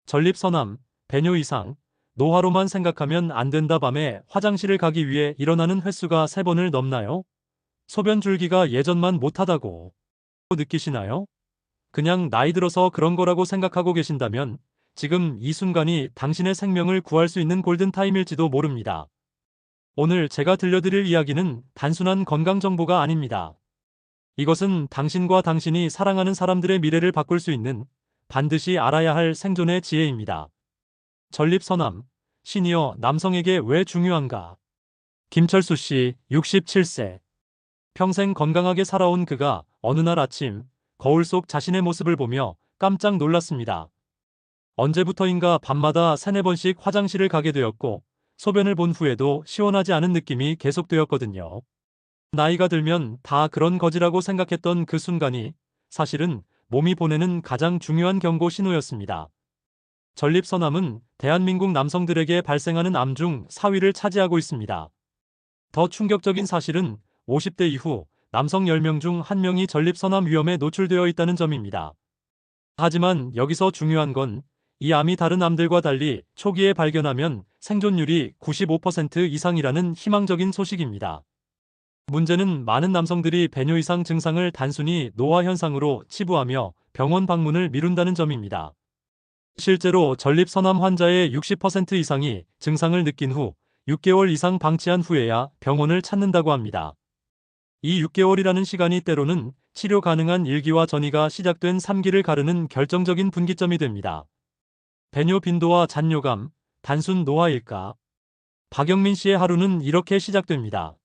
전립선암, 배뇨 이상, 노화로만 생각하면 안 된다. 밤에 화장실을 가기 위해 일어나는 횟수가 3번을 넘나요? 소변 줄기가 예전만 못하다고 느끼시나요? 그냥 나이 들어서 그런 거라고 생각하고 계신다면 지금 이 순간이 당신의 생명을 구할 수 있는 골든타임일지도 모릅니다. 오늘 제가 들려드릴 이야기는 단순한 건강 정보가 아닙니다. 이것은 당신과 당신이 사랑하는 사람들의 미래를 바꿀 수 있는 반드시 알아야 할 생존의 지혜입니다. 전립선암, 시니어 남성에게 왜 중요한가? 김철수 씨, 67세. 평생 건강하게 살아온 그가 어느 날 아침 거울 속 자신의 모습을 보며 깜짝 놀랐습니다. 언제부터인가 밤마다 3~4번씩 화장실을 가게 되었고 소변을 본 후에도 시원하지 않은 느낌이 계속되었거든요. 나이가 들면 다 그런 거지라고 생각했던 그 순간이 사실은 몸이 보내는 가장 중요한 경고 신호였습니다. 전립선암은 대한민국 남성들에게 발생하는 암 중 4위를 차지하고 있습니다. 더 충격적인 사실은 50대 이후 남성 10명 중 1명이 전립선암 위험에 노출되어 있다는 점입니다. 하지만 여기서 중요한 건 이 암이 다른 암들과 달리 초기에 발견하면 생존율이 95% 이상이라는 희망적인 소식입니다. 문제는 많은 남성들이 배뇨 이상 증상을 단순히 노화 현상으로 치부하며 병원 방문을 미룬다는 점입니다. 실제로 전립선암 환자의 60% 이상이 증상을 느낀 후 6개월 이상 방치한 후에야 병원을 찾는다고 합니다. 이 6개월이라는 시간이 때로는 치료 가능한 1기와 전이가 시작된 3기를 가르는 결정적인 분기점이 됩니다. 배뇨 빈도와 잔뇨감, 단순 노화일까? 박영민 씨의 하루는 이렇게 시작됩니다.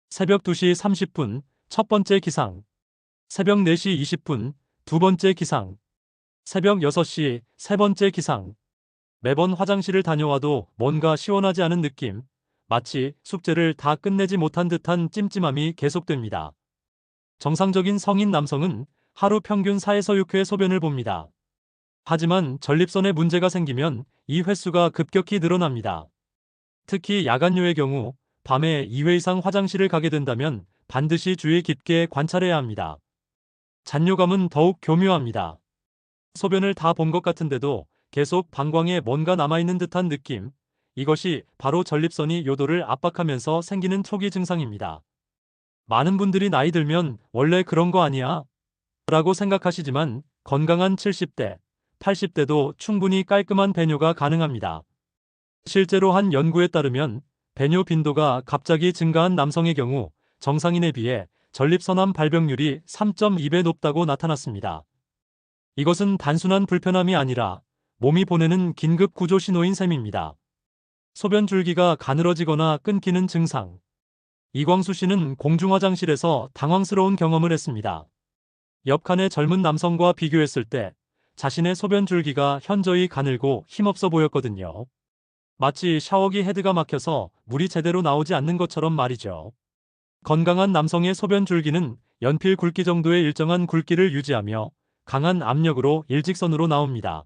새벽 2시 30분, 첫 번째 기상. 새벽 4시 20분, 두 번째 기상. 새벽 6시, 세 번째 기상. 매번 화장실을 다녀와도 뭔가 시원하지 않은 느낌, 마치 숙제를 다 끝내지 못한 듯한 찜찜함이 계속됩니다. 정상적인 성인 남성은 하루 평균 4에서 6회 소변을 봅니다. 하지만 전립선에 문제가 생기면 이 횟수가 급격히 늘어납니다. 특히 야간요의 경우 밤에 2회 이상 화장실을 가게 된다면 반드시 주의 깊게 관찰해야 합니다. 잔뇨감은 더욱 교묘합니다. 소변을 다 본 것 같은데도 계속 방광에 뭔가 남아있는 듯한 느낌. 이것이 바로 전립선이 요도를 압박하면서 생기는 초기 증상입니다. 많은 분들이 나이 들면 원래 그런 거 아니야? 라고 생각하시지만 건강한 70대, 80대도 충분히 깔끔한 배뇨가 가능합니다. 실제로 한 연구에 따르면 배뇨 빈도가 갑자기 증가한 남성의 경우 정상인에 비해 전립선암 발병률이 3.2배 높다고 나타났습니다. 이것은 단순한 불편함이 아니라 몸이 보내는 긴급 구조 신호인 셈입니다. 소변 줄기가 가늘어지거나 끊기는 증상. 이광수 씨는 공중화장실에서 당황스러운 경험을 했습니다. 옆칸의 젊은 남성과 비교했을 때 자신의 소변 줄기가 현저히 가늘고 힘없어 보였거든요. 마치 샤워기 헤드가 막혀서 물이 제대로 나오지 않는 것처럼 말이죠. 건강한 남성의 소변 줄기는 연필 굵기 정도의 일정한 굵기를 유지하며 강한 압력으로 일직선으로 나옵니다.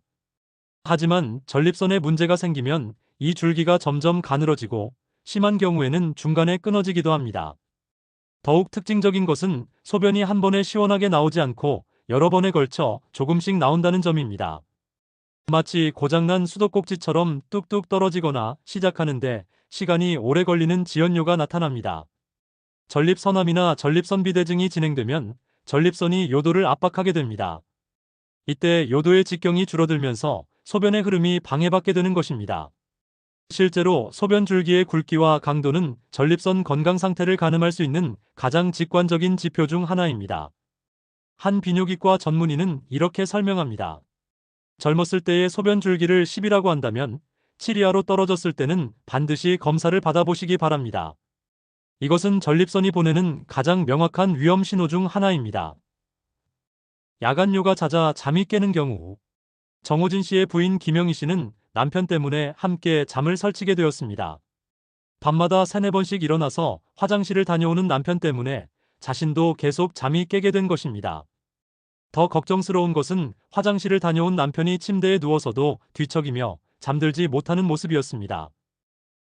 하지만 전립선에 문제가 생기면 이 줄기가 점점 가늘어지고 심한 경우에는 중간에 끊어지기도 합니다. 더욱 특징적인 것은 소변이 한 번에 시원하게 나오지 않고 여러 번에 걸쳐 조금씩 나온다는 점입니다. 마치 고장난 수도꼭지처럼 뚝뚝 떨어지거나 시작하는데 시간이 오래 걸리는 지연료가 나타납니다. 전립선암이나 전립선비대증이 진행되면 전립선이 요도를 압박하게 됩니다. 이때 요도의 직경이 줄어들면서 소변의 흐름이 방해받게 되는 것입니다. 실제로 소변 줄기의 굵기와 강도는 전립선 건강 상태를 가늠할 수 있는 가장 직관적인 지표 중 하나입니다. 한 비뇨기과 전문의는 이렇게 설명합니다. 젊었을 때의 소변 줄기를 10이라고 한다면 7 이하로 떨어졌을 때는 반드시 검사를 받아보시기 바랍니다. 이것은 전립선이 보내는 가장 명확한 위험 신호 중 하나입니다. 야간요가 잦아 잠이 깨는 경우. 정호진 씨의 부인 김영희 씨는 남편 때문에 함께 잠을 설치게 되었습니다. 밤마다 3~4번씩 일어나서 화장실을 다녀오는 남편 때문에 자신도 계속 잠이 깨게 된 것입니다. 더 걱정스러운 것은 화장실을 다녀온 남편이 침대에 누워서도 뒤척이며 잠들지 못하는 모습이었습니다.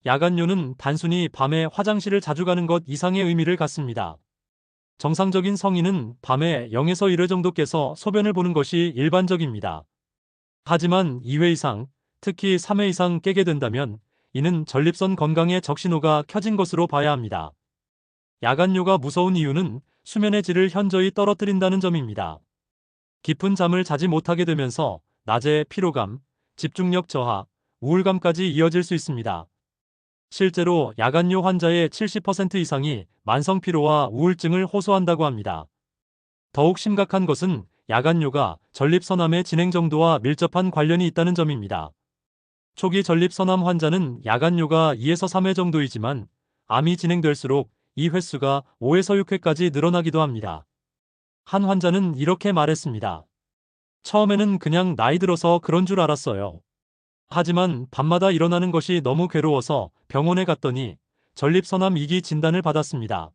야간요는 단순히 밤에 화장실을 자주 가는 것 이상의 의미를 갖습니다. 정상적인 성인은 밤에 0에서 1회 정도 깨서 소변을 보는 것이 일반적입니다. 하지만 2회 이상, 특히 3회 이상 깨게 된다면 이는 전립선 건강에 적신호가 켜진 것으로 봐야 합니다. 야간뇨가 무서운 이유는 수면의 질을 현저히 떨어뜨린다는 점입니다. 깊은 잠을 자지 못하게 되면서 낮에 피로감, 집중력 저하, 우울감까지 이어질 수 있습니다. 실제로 야간뇨 환자의 70% 이상이 만성 피로와 우울증을 호소한다고 합니다. 더욱 심각한 것은 야간뇨가 전립선암의 진행 정도와 밀접한 관련이 있다는 점입니다. 초기 전립선암 환자는 야간뇨가 2에서 3회 정도이지만 암이 진행될수록 이 횟수가 5에서 6회까지 늘어나기도 합니다. 한 환자는 이렇게 말했습니다. 처음에는 그냥 나이 들어서 그런 줄 알았어요. 하지만 밤마다 일어나는 것이 너무 괴로워서 병원에 갔더니 전립선암 2기 진단을 받았습니다.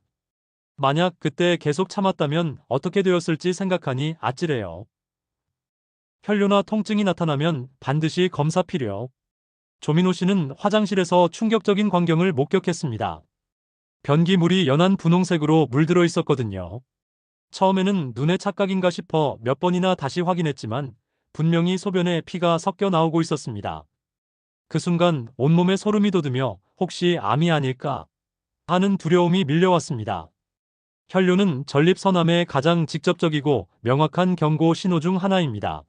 만약 그때 계속 참았다면 어떻게 되었을지 생각하니 아찔해요. 혈뇨나 통증이 나타나면 반드시 검사 필요. 조민호 씨는 화장실에서 충격적인 광경을 목격했습니다. 변기물이 연한 분홍색으로 물들어 있었거든요. 처음에는 눈의 착각인가 싶어 몇 번이나 다시 확인했지만 분명히 소변에 피가 섞여 나오고 있었습니다. 그 순간 온몸에 소름이 돋으며 혹시 암이 아닐까 하는 두려움이 밀려왔습니다. 혈뇨는 전립선암의 가장 직접적이고 명확한 경고 신호 중 하나입니다.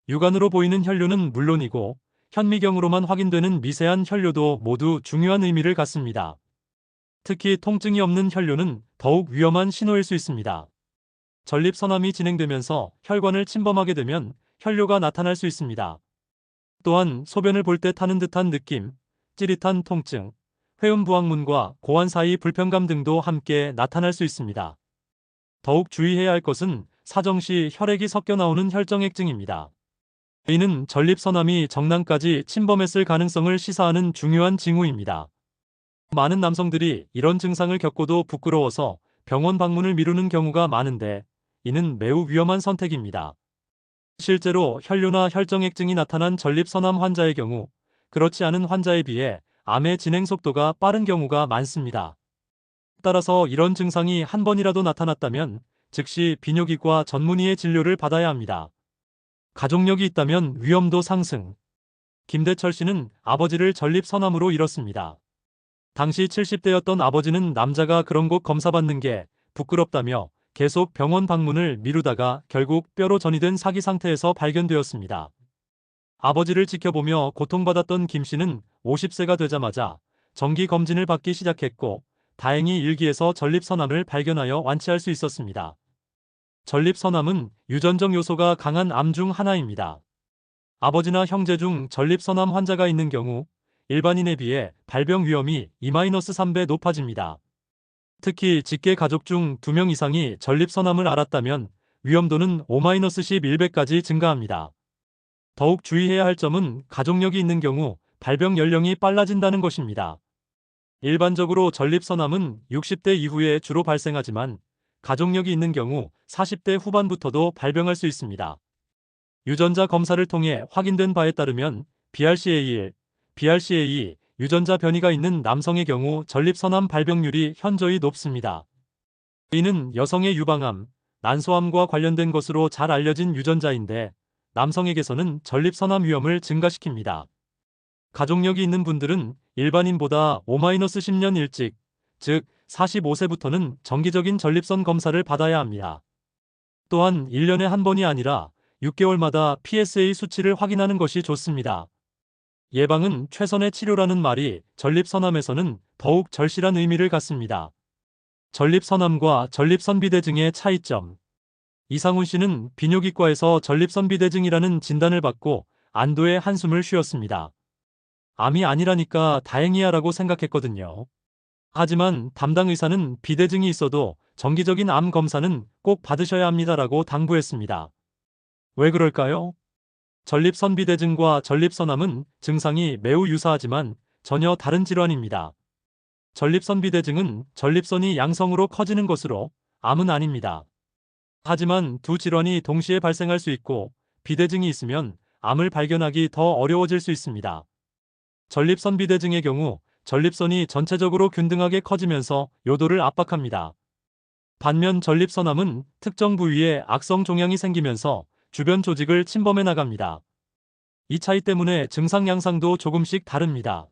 육안으로 보이는 혈뇨는 물론이고 현미경으로만 확인되는 미세한 혈뇨도 모두 중요한 의미를 갖습니다. 특히 통증이 없는 혈뇨는 더욱 위험한 신호일 수 있습니다. 전립선암이 진행되면서 혈관을 침범하게 되면 혈뇨가 나타날 수 있습니다. 또한 소변을 볼 때 타는 듯한 느낌, 찌릿한 통증, 회음부항문과 고환 사이 불편감 등도 함께 나타날 수 있습니다. 더욱 주의해야 할 것은 사정 시 혈액이 섞여 나오는 혈정액증입니다. 이는 전립선암이 정낭까지 침범했을 가능성을 시사하는 중요한 징후입니다. 많은 남성들이 이런 증상을 겪고도 부끄러워서 병원 방문을 미루는 경우가 많은데 이는 매우 위험한 선택입니다. 실제로 혈뇨나 혈정액증이 나타난 전립선암 환자의 경우 그렇지 않은 환자에 비해 암의 진행 속도가 빠른 경우가 많습니다. 따라서 이런 증상이 한 번이라도 나타났다면 즉시 비뇨기과 전문의의 진료를 받아야 합니다. 가족력이 있다면 위험도 상승. 김대철 씨는 아버지를 전립선암으로 잃었습니다. 당시 70대였던 아버지는 남자가 그런 곳 검사받는 게 부끄럽다며 계속 병원 방문을 미루다가 결국 뼈로 전이된 사기 상태에서 발견되었습니다. 아버지를 지켜보며 고통받았던 김 씨는 50세가 되자마자 정기 검진을 받기 시작했고 다행히 일기에서 전립선암을 발견하여 완치할 수 있었습니다. 전립선암은 유전적 요소가 강한 암 중 하나입니다. 아버지나 형제 중 전립선암 환자가 있는 경우 일반인에 비해 발병 위험이 2-3배 높아집니다. 특히 직계 가족 중 2명 이상이 전립선암을 앓았다면 위험도는 5-11배까지 증가합니다. 더욱 주의해야 할 점은 가족력이 있는 경우 발병 연령이 빨라진다는 것입니다. 일반적으로 전립선암은 60대 이후에 주로 발생하지만 가족력이 있는 경우 40대 후반부터도 발병할 수 있습니다. 유전자 검사를 통해 확인된 바에 따르면 BRCA1, BRCA2 유전자 변이가 있는 남성의 경우 전립선암 발병률이 현저히 높습니다. 이는 여성의 유방암, 난소암과 관련된 것으로 잘 알려진 유전자인데 남성에게서는 전립선암 위험을 증가시킵니다. 가족력이 있는 분들은 일반인보다 5-10년 일찍, 즉 45세부터는 정기적인 전립선 검사를 받아야 합니다. 또한 1년에 한 번이 아니라 6개월마다 PSA 수치를 확인하는 것이 좋습니다. 예방은 최선의 치료라는 말이 전립선암에서는 더욱 절실한 의미를 갖습니다. 전립선암과 전립선비대증의 차이점. 이상훈 씨는 비뇨기과에서 전립선비대증이라는 진단을 받고 안도의 한숨을 쉬었습니다. 암이 아니라니까 다행이야 라고 생각했거든요. 하지만 담당 의사는 비대증이 있어도 정기적인 암 검사는 꼭 받으셔야 합니다라고 당부했습니다. 왜 그럴까요? 전립선비대증과 전립선암은 증상이 매우 유사하지만 전혀 다른 질환입니다. 전립선비대증은 전립선이 양성으로 커지는 것으로 암은 아닙니다. 하지만 두 질환이 동시에 발생할 수 있고 비대증이 있으면 암을 발견하기 더 어려워질 수 있습니다. 전립선비대증의 경우 전립선이 전체적으로 균등하게 커지면서 요도를 압박합니다. 반면 전립선암은 특정 부위에 악성 종양이 생기면서 주변 조직을 침범해 나갑니다. 이 차이 때문에 증상 양상도 조금씩 다릅니다.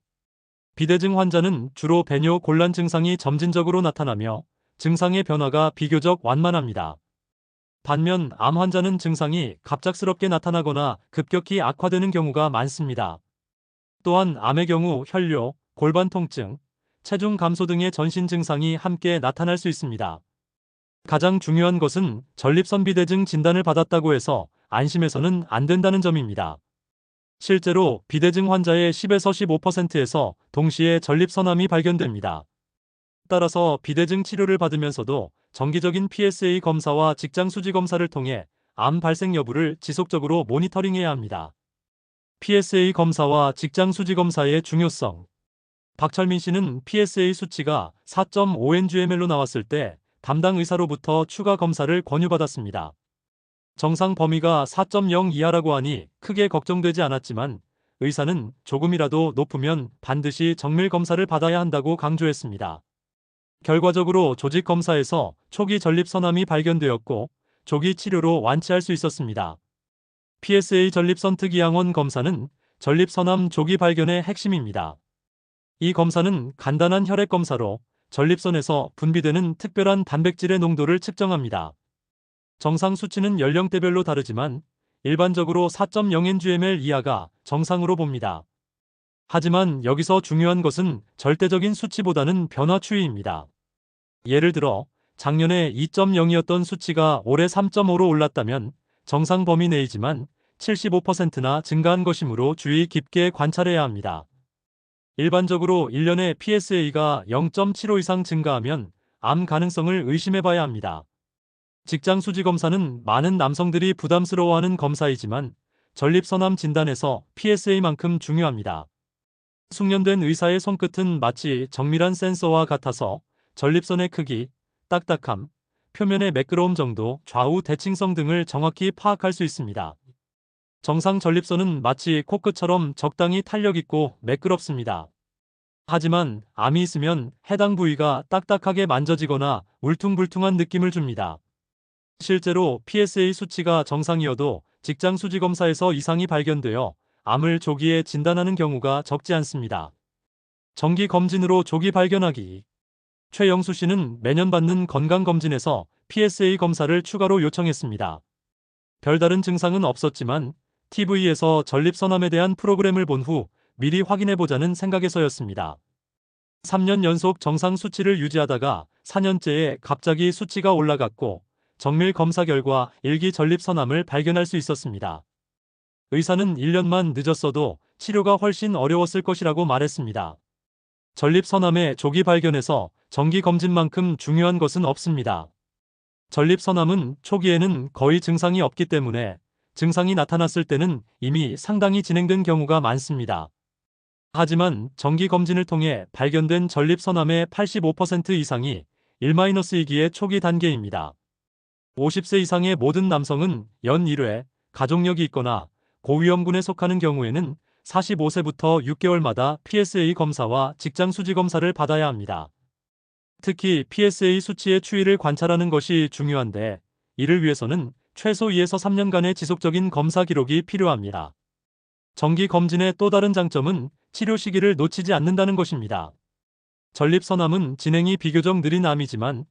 비대증 환자는 주로 배뇨 곤란 증상이 점진적으로 나타나며 증상의 변화가 비교적 완만합니다. 반면 암 환자는 증상이 갑작스럽게 나타나거나 급격히 악화되는 경우가 많습니다. 또한 암의 경우 혈뇨, 골반 통증, 체중 감소 등의 전신 증상이 함께 나타날 수 있습니다. 가장 중요한 것은 전립선 비대증 진단을 받았다고 해서 안심해서는 안 된다는 점입니다. 실제로 비대증 환자의 10에서 15%에서 동시에 전립선암이 발견됩니다. 따라서 비대증 치료를 받으면서도 정기적인 PSA 검사와 직장 수지 검사를 통해 암 발생 여부를 지속적으로 모니터링해야 합니다. PSA 검사와 직장 수지 검사의 중요성. 박철민 씨는 PSA 수치가 4.5 Ngml로 나왔을 때 담당 의사로부터 추가 검사를 권유받았습니다. 정상 범위가 4.0 이하라고 하니 크게 걱정되지 않았지만 의사는 조금이라도 높으면 반드시 정밀 검사를 받아야 한다고 강조했습니다. 결과적으로 조직 검사에서 초기 전립선암이 발견되었고 조기 치료로 완치할 수 있었습니다. PSA 전립선 특이항원 검사는 전립선암 조기 발견의 핵심입니다. 이 검사는 간단한 혈액 검사로 전립선에서 분비되는 특별한 단백질의 농도를 측정합니다. 정상 수치는 연령대별로 다르지만 일반적으로 4.0 Ngml 이하가 정상으로 봅니다. 하지만 여기서 중요한 것은 절대적인 수치보다는 변화 추이입니다. 예를 들어 작년에 2.0이었던 수치가 올해 3.5로 올랐다면 정상 범위 내이지만 75%나 증가한 것이므로 주의 깊게 관찰해야 합니다. 일반적으로 1년에 PSA가 0.75 이상 증가하면 암 가능성을 의심해봐야 합니다. 직장 수지 검사는 많은 남성들이 부담스러워하는 검사이지만 전립선암 진단에서 PSA만큼 중요합니다. 숙련된 의사의 손끝은 마치 정밀한 센서와 같아서 전립선의 크기, 딱딱함, 표면의 매끄러움 정도, 좌우 대칭성 등을 정확히 파악할 수 있습니다. 정상 전립선은 마치 코끝처럼 적당히 탄력 있고 매끄럽습니다. 하지만 암이 있으면 해당 부위가 딱딱하게 만져지거나 울퉁불퉁한 느낌을 줍니다. 실제로 PSA 수치가 정상이어도 직장 수지 검사에서 이상이 발견되어 암을 조기에 진단하는 경우가 적지 않습니다. 정기 검진으로 조기 발견하기. 최영수 씨는 매년 받는 건강검진에서 PSA 검사를 추가로 요청했습니다. 별다른 증상은 없었지만 TV에서 전립선암에 대한 프로그램을 본 후 미리 확인해보자는 생각에서였습니다. 3년 연속 정상 수치를 유지하다가 4년째에 갑자기 수치가 올라갔고 정밀 검사 결과 일기 전립선암을 발견할 수 있었습니다. 의사는 1년만 늦었어도 치료가 훨씬 어려웠을 것이라고 말했습니다. 전립선암의 조기 발견에서 정기 검진만큼 중요한 것은 없습니다. 전립선암은 초기에는 거의 증상이 없기 때문에 증상이 나타났을 때는 이미 상당히 진행된 경우가 많습니다. 하지만 정기 검진을 통해 발견된 전립선암의 85% 이상이 1-2기의 초기 단계입니다. 50세 이상의 모든 남성은 연 1회, 가족력이 있거나 고위험군에 속하는 경우에는 45세부터 6개월마다 PSA 검사와 직장 수지 검사를 받아야 합니다. 특히 PSA 수치의 추이를 관찰하는 것이 중요한데 이를 위해서는 최소 2에서 3년간의 지속적인 검사 기록이 필요합니다. 정기 검진의 또 다른 장점은 치료 시기를 놓치지 않는다는 것입니다. 전립선암은 진행이 비교적 느린 암이지만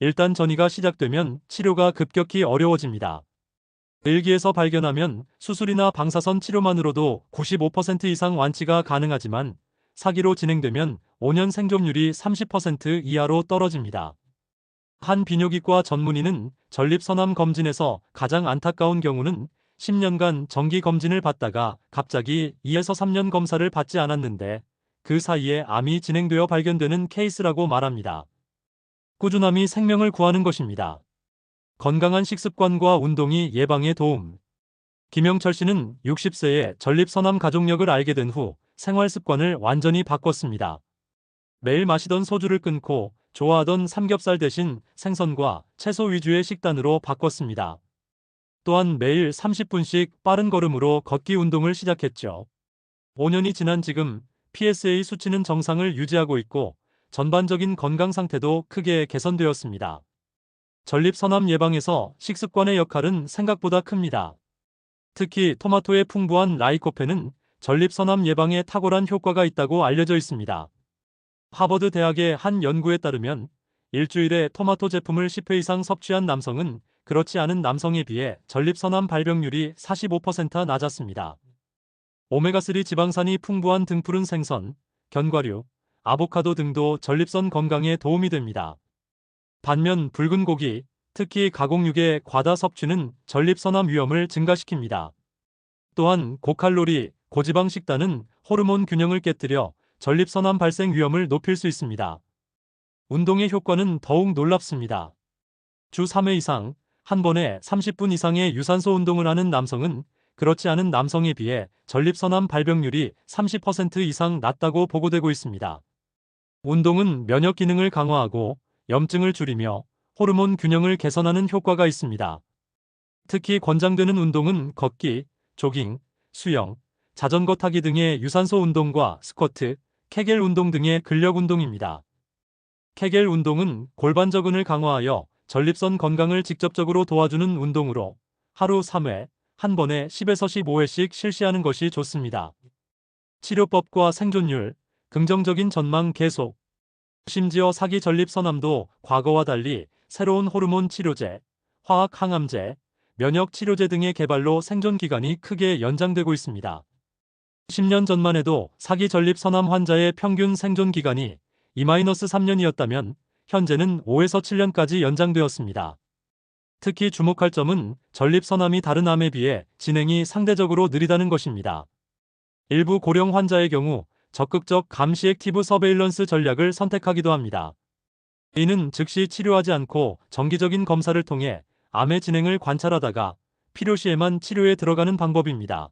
일단 전이가 시작되면 치료가 급격히 어려워집니다. 일기에서 발견하면 수술이나 방사선 치료만으로도 95% 이상 완치가 가능하지만 4기로 진행되면 5년 생존율이 30% 이하로 떨어집니다. 한 비뇨기과 전문의는 전립선암 검진에서 가장 안타까운 경우는 10년간 정기 검진을 받다가 갑자기 2에서 3년 검사를 받지 않았는데 그 사이에 암이 진행되어 발견되는 케이스라고 말합니다. 꾸준함이 생명을 구하는 것입니다. 건강한 식습관과 운동이 예방에 도움. 김영철 씨는 60세에 전립선암 가족력을 알게 된 후 생활 습관을 완전히 바꿨습니다. 매일 마시던 소주를 끊고 좋아하던 삼겹살 대신 생선과 채소 위주의 식단으로 바꿨습니다. 또한 매일 30분씩 빠른 걸음으로 걷기 운동을 시작했죠. 5년이 지난 지금 PSA 수치는 정상을 유지하고 있고 전반적인 건강 상태도 크게 개선되었습니다. 전립선암 예방에서 식습관의 역할은 생각보다 큽니다. 특히 토마토의 풍부한 라이코펜은 전립선암 예방에 탁월한 효과가 있다고 알려져 있습니다. 하버드 대학의 한 연구에 따르면 일주일에 토마토 제품을 10회 이상 섭취한 남성은 그렇지 않은 남성에 비해 전립선암 발병률이 45% 낮았습니다. 오메가3 지방산이 풍부한 등푸른 생선, 견과류, 아보카도 등도 전립선 건강에 도움이 됩니다. 반면 붉은 고기, 특히 가공육의 과다 섭취는 전립선암 위험을 증가시킵니다. 또한 고칼로리, 고지방 식단은 호르몬 균형을 깨뜨려 전립선암 발생 위험을 높일 수 있습니다. 운동의 효과는 더욱 놀랍습니다. 주 3회 이상, 한 번에 30분 이상의 유산소 운동을 하는 남성은 그렇지 않은 남성에 비해 전립선암 발병률이 30% 이상 낮다고 보고되고 있습니다. 운동은 면역 기능을 강화하고 염증을 줄이며 호르몬 균형을 개선하는 효과가 있습니다. 특히 권장되는 운동은 걷기, 조깅, 수영, 자전거 타기 등의 유산소 운동과 스쿼트, 케겔 운동 등의 근력 운동입니다. 케겔 운동은 골반 저근을 강화하여 전립선 건강을 직접적으로 도와주는 운동으로 하루 3회, 한 번에 10에서 15회씩 실시하는 것이 좋습니다. 치료법과 생존율, 긍정적인 전망 계속. 심지어 사기 전립선암도 과거와 달리 새로운 호르몬 치료제, 화학 항암제, 면역 치료제 등의 개발로 생존 기간이 크게 연장되고 있습니다. 10년 전만 해도 사기 전립선암 환자의 평균 생존 기간이 2-3년이었다면 현재는 5에서 7년까지 연장되었습니다. 특히 주목할 점은 전립선암이 다른 암에 비해 진행이 상대적으로 느리다는 것입니다. 일부 고령 환자의 경우 적극적 감시 액티브 서베일런스 전략을 선택하기도 합니다. 이는 즉시 치료하지 않고 정기적인 검사를 통해 암의 진행을 관찰하다가 필요시에만 치료에 들어가는 방법입니다.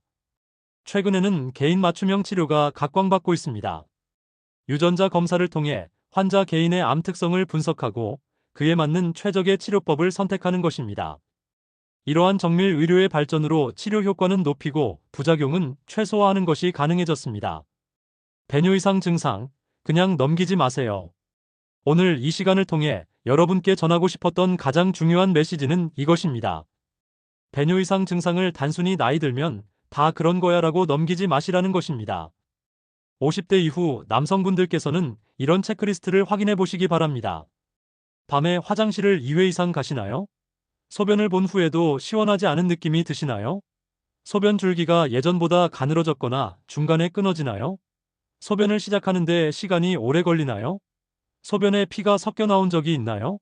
최근에는 개인 맞춤형 치료가 각광받고 있습니다. 유전자 검사를 통해 환자 개인의 암 특성을 분석하고 그에 맞는 최적의 치료법을 선택하는 것입니다. 이러한 정밀 의료의 발전으로 치료 효과는 높이고 부작용은 최소화하는 것이 가능해졌습니다. 배뇨 이상 증상, 그냥 넘기지 마세요. 오늘 이 시간을 통해 여러분께 전하고 싶었던 가장 중요한 메시지는 이것입니다. 배뇨 이상 증상을 단순히 나이 들면 다 그런 거야 라고 넘기지 마시라는 것입니다. 50대 이후 남성분들께서는 이런 체크리스트를 확인해 보시기 바랍니다. 밤에 화장실을 2회 이상 가시나요? 소변을 본 후에도 시원하지 않은 느낌이 드시나요? 소변 줄기가 예전보다 가늘어졌거나 중간에 끊어지나요? 소변을 시작하는데 시간이 오래 걸리나요? 소변에 피가 섞여 나온 적이 있나요?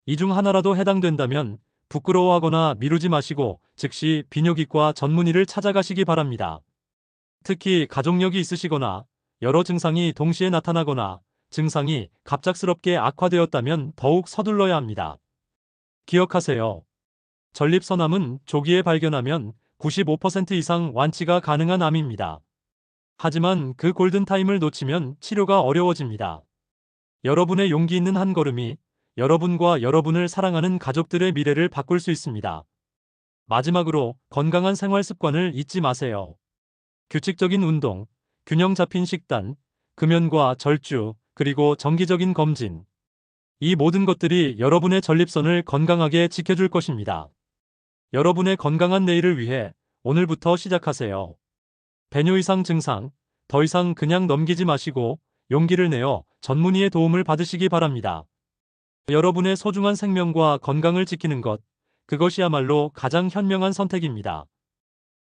이 중 하나라도 해당된다면 부끄러워하거나 미루지 마시고 즉시 비뇨기과 전문의를 찾아가시기 바랍니다. 특히 가족력이 있으시거나 여러 증상이 동시에 나타나거나 증상이 갑작스럽게 악화되었다면 더욱 서둘러야 합니다. 기억하세요. 전립선암은 조기에 발견하면 95% 이상 완치가 가능한 암입니다. 하지만 그 골든타임을 놓치면 치료가 어려워집니다. 여러분의 용기 있는 한 걸음이 여러분과 여러분을 사랑하는 가족들의 미래를 바꿀 수 있습니다. 마지막으로 건강한 생활 습관을 잊지 마세요. 규칙적인 운동, 균형 잡힌 식단, 금연과 절주, 그리고 정기적인 검진. 이 모든 것들이 여러분의 전립선을 건강하게 지켜줄 것입니다. 여러분의 건강한 내일을 위해 오늘부터 시작하세요. 배뇨 이상 증상, 더 이상 그냥 넘기지 마시고 용기를 내어 전문의의 도움을 받으시기 바랍니다. 여러분의 소중한 생명과 건강을 지키는 것, 그것이야말로 가장 현명한 선택입니다.